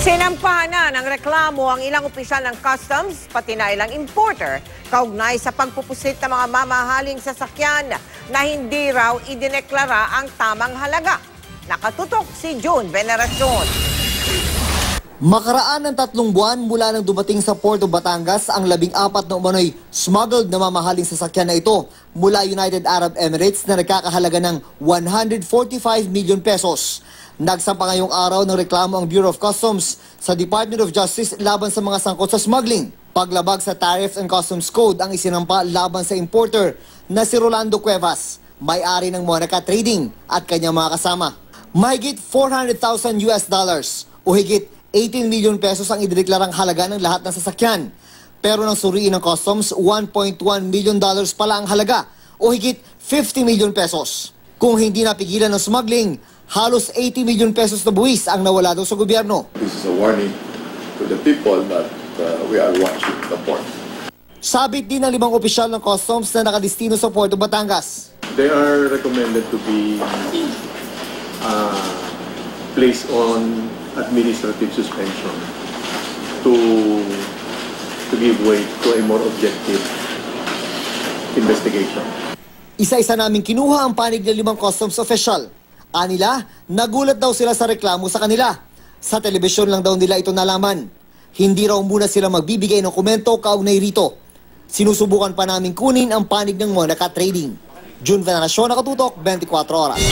Sinampahan na ng reklamo ang ilang opisyal ng customs, pati na ilang importer, kaugnay sa pagpupusit ng mga mamahaling sasakyan na hindi raw idineklara ang tamang halaga. Nakatutok si June Veneracion. Makaraan ng 3 buwan mula nang dumating sa Port of Batangas ang 14 na umano'y smuggled na mamahaling sasakyan na ito mula United Arab Emirates na nagkakahalaga ng 145 million pesos. Nagsampa ngayong araw ng reklamo ang Bureau of Customs sa Department of Justice laban sa mga sangkot sa smuggling. Paglabag sa Tariff and Customs Code ang isinampa laban sa importer na si Rolando Cuevas, may-ari ng Monaca Trading at kanyang mga kasama. Mahigit $400,000 o higit 18 million pesos ang idineklarang halaga ng lahat ng sasakyan. Pero nang suriin ng Customs, $1.1 million pala ang halaga o higit 50 million pesos. Kung hindi napigilan ng smuggling, halos 80 million pesos na buwis ang nawala daw sa gobyerno. This is a warning to the people that we are watching the port. Sabit din ng 5 opisyal ng Customs na nakadistino sa Port of Batangas. They are recommended to be placed on administrative suspension to give way to a more objective investigation. Isa-isa namin kinuha ang panig ng 5 Customs official. Anila, nagulat daw sila sa reklamo sa kanila. Sa telebisyon lang daw nila ito nalaman. Hindi raw muna sila magbibigay ng komento kaugnay rito. Sinusubukan pa namin kunin ang panig ng Monaca Trading. June Veneracion, Nakatutok, 24 Oras.